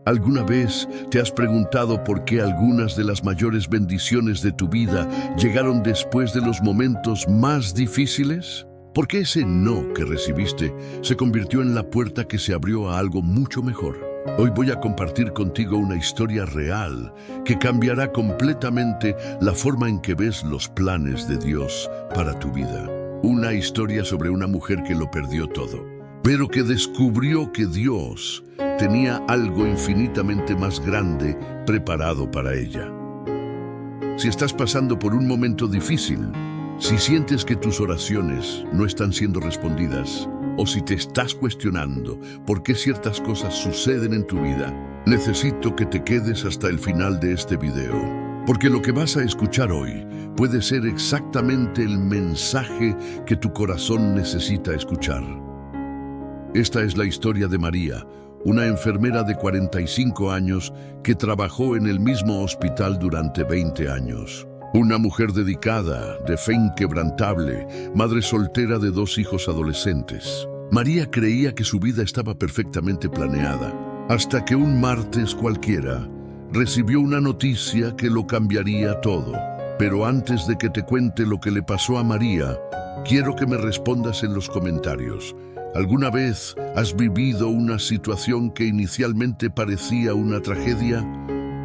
¿Alguna vez te has preguntado por qué algunas de las mayores bendiciones de tu vida llegaron después de los momentos más difíciles? ¿Por qué ese no que recibiste se convirtió en la puerta que se abrió a algo mucho mejor? Hoy voy a compartir contigo una historia real que cambiará completamente la forma en que ves los planes de Dios para tu vida. Una historia sobre una mujer que lo perdió todo, pero que descubrió que Dios tenía algo infinitamente más grande preparado para ella. Si estás pasando por un momento difícil, si sientes que tus oraciones no están siendo respondidas, o si te estás cuestionando por qué ciertas cosas suceden en tu vida, necesito que te quedes hasta el final de este video, porque lo que vas a escuchar hoy puede ser exactamente el mensaje que tu corazón necesita escuchar. Esta es la historia de María, una enfermera de 45 años que trabajó en el mismo hospital durante 20 años. Una mujer dedicada, de fe inquebrantable, madre soltera de 2 hijos adolescentes. María creía que su vida estaba perfectamente planeada, hasta que un martes cualquiera recibió una noticia que lo cambiaría todo. Pero antes de que te cuente lo que le pasó a María, quiero que me respondas en los comentarios. ¿Alguna vez has vivido una situación que inicialmente parecía una tragedia,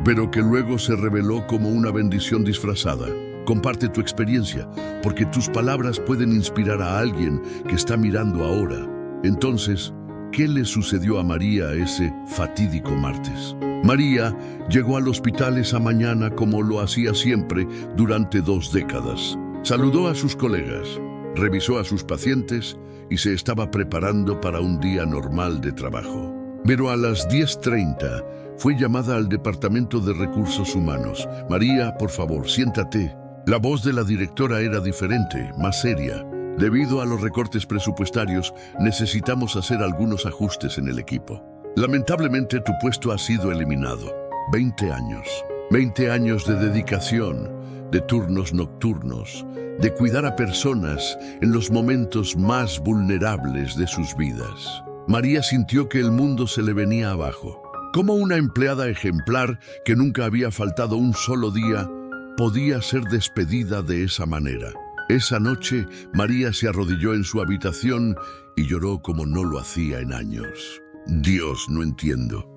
pero que luego se reveló como una bendición disfrazada? Comparte tu experiencia, porque tus palabras pueden inspirar a alguien que está mirando ahora. Entonces, ¿qué le sucedió a María ese fatídico martes? María llegó al hospital esa mañana como lo hacía siempre durante 2 décadas. Saludó a sus colegas, revisó a sus pacientes y se estaba preparando para un día normal de trabajo. Pero a las 10:30 fue llamada al Departamento de Recursos Humanos. María, por favor, siéntate. La voz de la directora era diferente, más seria. Debido a los recortes presupuestarios, necesitamos hacer algunos ajustes en el equipo. Lamentablemente, tu puesto ha sido eliminado. 20 años. 20 años de dedicación, de turnos nocturnos, de cuidar a personas en los momentos más vulnerables de sus vidas. María sintió que el mundo se le venía abajo. Como una empleada ejemplar que nunca había faltado un solo día, podía ser despedida de esa manera. Esa noche, María se arrodilló en su habitación y lloró como no lo hacía en años. Dios, no entiendo.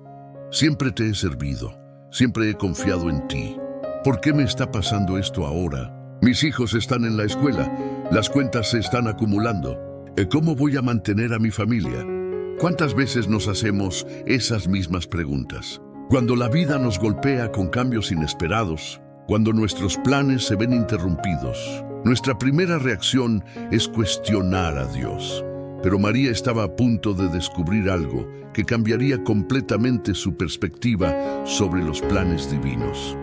Siempre te he servido, siempre he confiado en ti. ¿Por qué me está pasando esto ahora? Mis hijos están en la escuela, las cuentas se están acumulando. ¿Cómo voy a mantener a mi familia? ¿Cuántas veces nos hacemos esas mismas preguntas? Cuando la vida nos golpea con cambios inesperados, cuando nuestros planes se ven interrumpidos, nuestra primera reacción es cuestionar a Dios. Pero María estaba a punto de descubrir algo que cambiaría completamente su perspectiva sobre los planes divinos.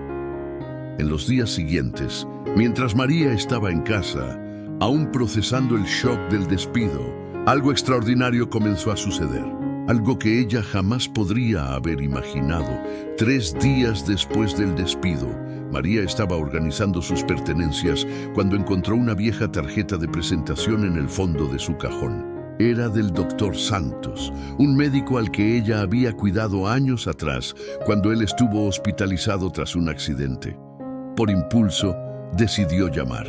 En los días siguientes, mientras María estaba en casa, aún procesando el shock del despido, algo extraordinario comenzó a suceder. Algo que ella jamás podría haber imaginado. 3 días después del despido, María estaba organizando sus pertenencias cuando encontró una vieja tarjeta de presentación en el fondo de su cajón. Era del Dr. Santos, un médico al que ella había cuidado años atrás cuando él estuvo hospitalizado tras un accidente. Por impulso, decidió llamar.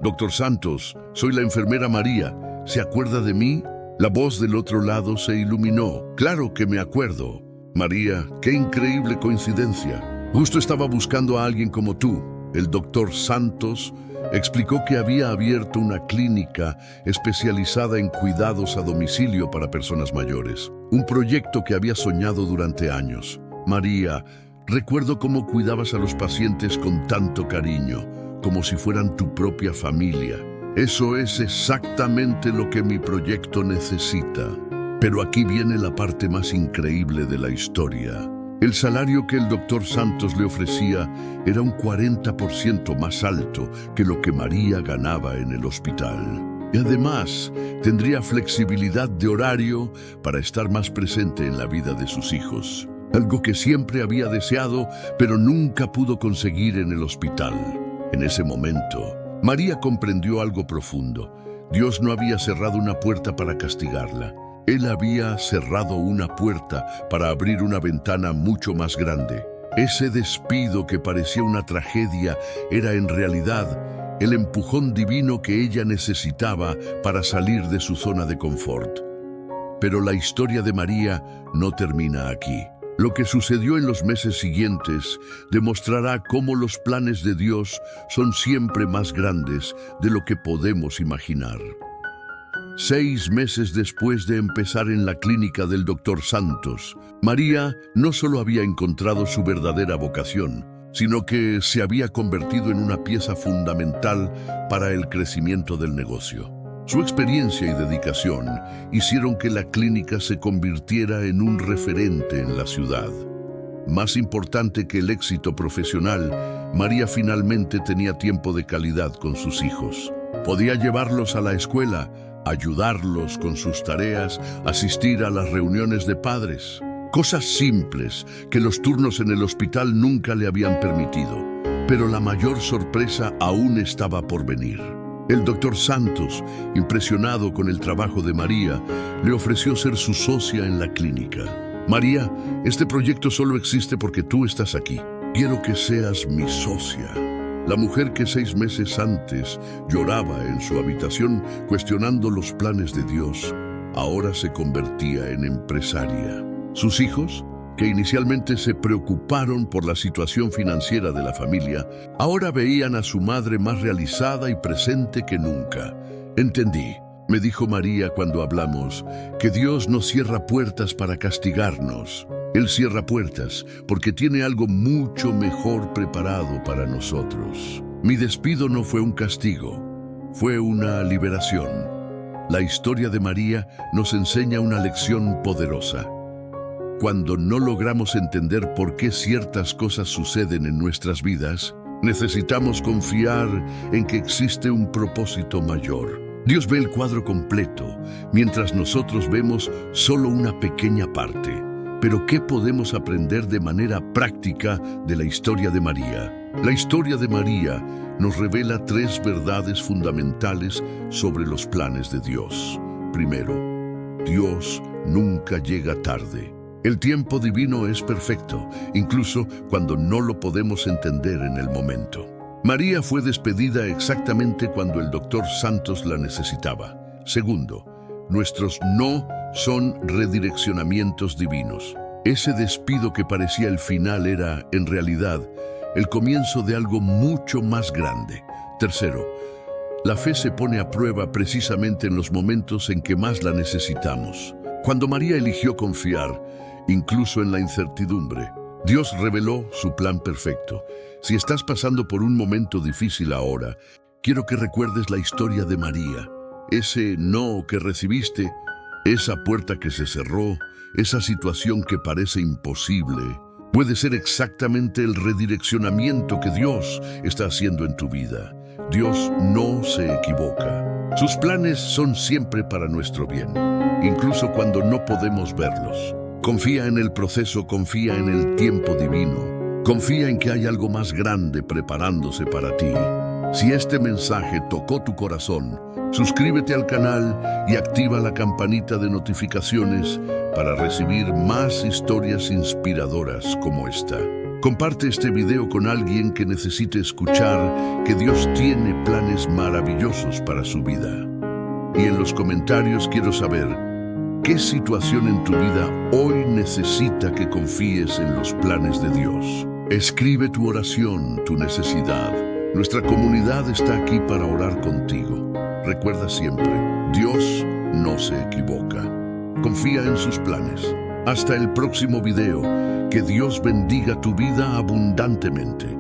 Dr. Santos, soy la enfermera María. ¿Se acuerda de mí? La voz del otro lado se iluminó. Claro que me acuerdo. María, qué increíble coincidencia. Justo estaba buscando a alguien como tú. El Dr. Santos explicó que había abierto una clínica especializada en cuidados a domicilio para personas mayores. Un proyecto que había soñado durante años. María, recuerdo cómo cuidabas a los pacientes con tanto cariño, como si fueran tu propia familia. Eso es exactamente lo que mi proyecto necesita. Pero aquí viene la parte más increíble de la historia. El salario que el Dr. Santos le ofrecía era un 40% más alto que lo que María ganaba en el hospital. Y además, tendría flexibilidad de horario para estar más presente en la vida de sus hijos. Algo que siempre había deseado, pero nunca pudo conseguir en el hospital. En ese momento, María comprendió algo profundo. Dios no había cerrado una puerta para castigarla. Él había cerrado una puerta para abrir una ventana mucho más grande. Ese despido que parecía una tragedia era en realidad el empujón divino que ella necesitaba para salir de su zona de confort. Pero la historia de María no termina aquí. Lo que sucedió en los meses siguientes demostrará cómo los planes de Dios son siempre más grandes de lo que podemos imaginar. 6 meses después de empezar en la clínica del Dr. Santos, María no solo había encontrado su verdadera vocación, sino que se había convertido en una pieza fundamental para el crecimiento del negocio. Su experiencia y dedicación hicieron que la clínica se convirtiera en un referente en la ciudad. Más importante que el éxito profesional, María finalmente tenía tiempo de calidad con sus hijos. Podía llevarlos a la escuela, ayudarlos con sus tareas, asistir a las reuniones de padres. Cosas simples que los turnos en el hospital nunca le habían permitido. Pero la mayor sorpresa aún estaba por venir. El Dr. Santos, impresionado con el trabajo de María, le ofreció ser su socia en la clínica. María, este proyecto solo existe porque tú estás aquí. Quiero que seas mi socia. La mujer que 6 meses antes lloraba en su habitación cuestionando los planes de Dios, ahora se convertía en empresaria. Sus hijos, que inicialmente se preocuparon por la situación financiera de la familia, ahora veían a su madre más realizada y presente que nunca. Entendí, me dijo María cuando hablamos, que Dios no cierra puertas para castigarnos. Él cierra puertas porque tiene algo mucho mejor preparado para nosotros. Mi despido no fue un castigo, fue una liberación. La historia de María nos enseña una lección poderosa. Cuando no logramos entender por qué ciertas cosas suceden en nuestras vidas, necesitamos confiar en que existe un propósito mayor. Dios ve el cuadro completo, mientras nosotros vemos solo una pequeña parte. Pero ¿qué podemos aprender de manera práctica de la historia de María? La historia de María nos revela 3 verdades fundamentales sobre los planes de Dios. Primero, Dios nunca llega tarde. El tiempo divino es perfecto, incluso cuando no lo podemos entender en el momento. María fue despedida exactamente cuando el Dr. Santos la necesitaba. Segundo, nuestros no son redireccionamientos divinos. Ese despido que parecía el final era, en realidad, el comienzo de algo mucho más grande. Tercero, la fe se pone a prueba precisamente en los momentos en que más la necesitamos. Cuando María eligió confiar, incluso en la incertidumbre, Dios reveló su plan perfecto. Si estás pasando por un momento difícil ahora, quiero que recuerdes la historia de María. Ese no que recibiste, esa puerta que se cerró, esa situación que parece imposible, puede ser exactamente el redireccionamiento que Dios está haciendo en tu vida. Dios no se equivoca. Sus planes son siempre para nuestro bien, incluso cuando no podemos verlos. Confía en el proceso, confía en el tiempo divino. Confía en que hay algo más grande preparándose para ti. Si este mensaje tocó tu corazón, suscríbete al canal y activa la campanita de notificaciones para recibir más historias inspiradoras como esta. Comparte este video con alguien que necesite escuchar que Dios tiene planes maravillosos para su vida. Y en los comentarios quiero saber, ¿qué situación en tu vida hoy necesita que confíes en los planes de Dios? Escribe tu oración, tu necesidad. Nuestra comunidad está aquí para orar contigo. Recuerda siempre, Dios no se equivoca. Confía en sus planes. Hasta el próximo video. Que Dios bendiga tu vida abundantemente.